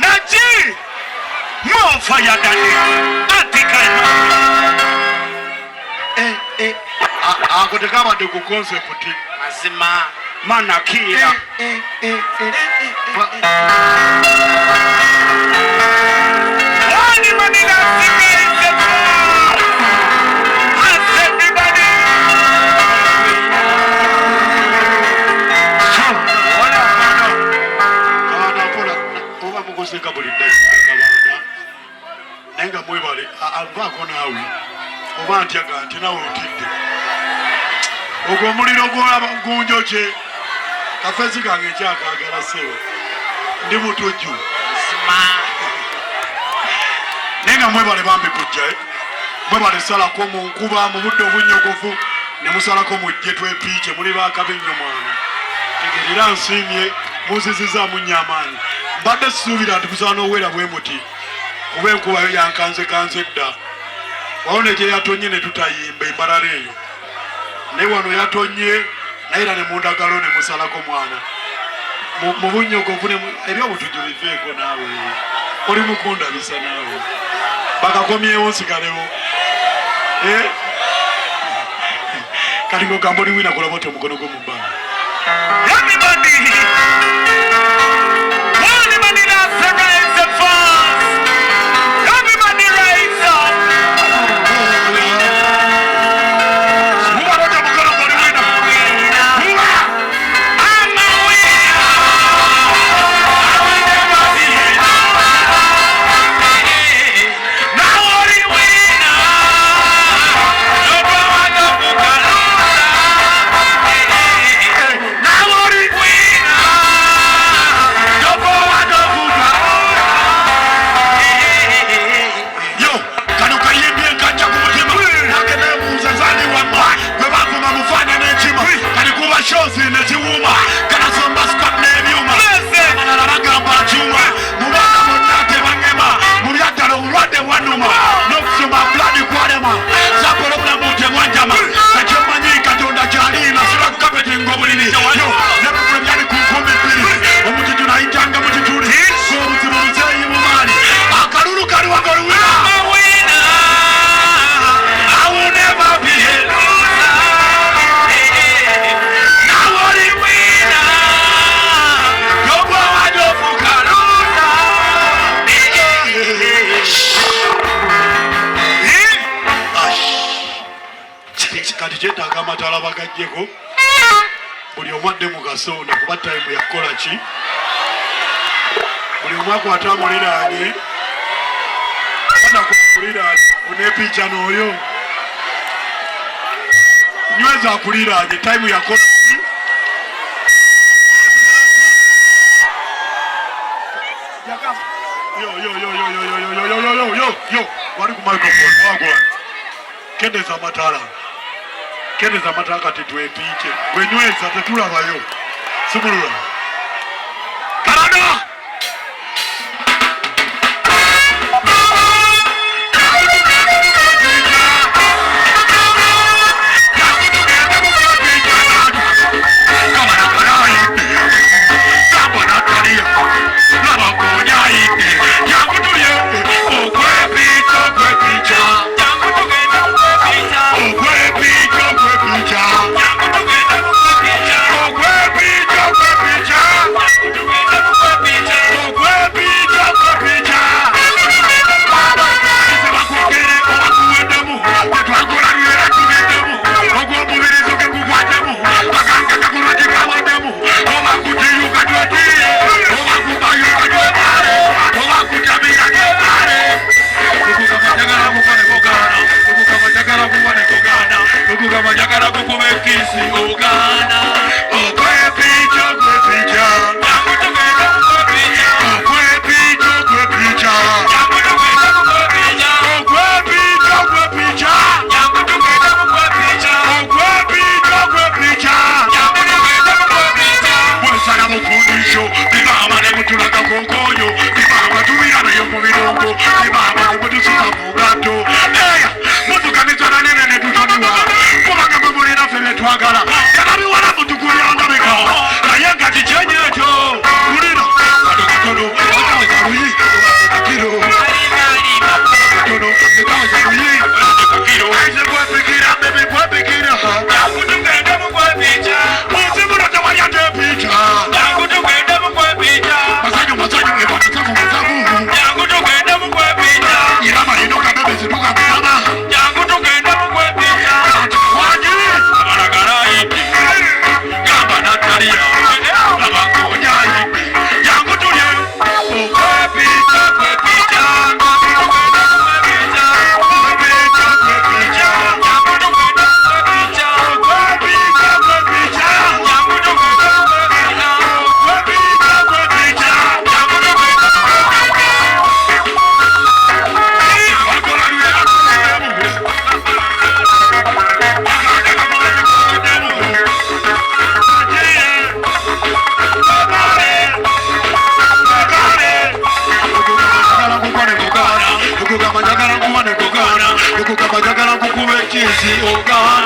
Naji more fire than akotekaba de ku concept azima manakira wani manina sike everybody kana pola oba mukoseka buli ndakabanda nenga mwebale alva kona awi oba ntyaga nti nawe otidde ogwo omuliro gwolaba gunjo kye kafezi kange ekyakagala sewe ndi mutujju nenga mwebale bambi kujja mwebale salako mu nkuba mu budde obunyogovu ne musalako mujje twepiice muli bakabinnyo mwana tegerera nsiimye muzizizaamu nnyo amaanyi mbadde sisuubira nti musaana owera bwe muti kuba enkuba yo yankanze dda wawone gye yatonye ne tutayimba embalala eyo naye wano yatonye naye era ne mundagalo ne musalako mwana mu bunyogovu ebyobutujju biveeko naawe oli mukundabisa naawe bakakomyewo nsigalewo kati ng'ogamba oli wina kulaba oti omukono gwo mu bbanga buli omwadde mu kasonda kuba tayimu yakola ki buli omwaka atamuliraanye anakuliraanye onepiica n'oyo nyweza akuliraanye tayimu yakola yo wali ku microphone wagwana kendeza amatala kendeza amatala kati twepiike gwenyweza tetulabayo simulula kalada Picha. Uganda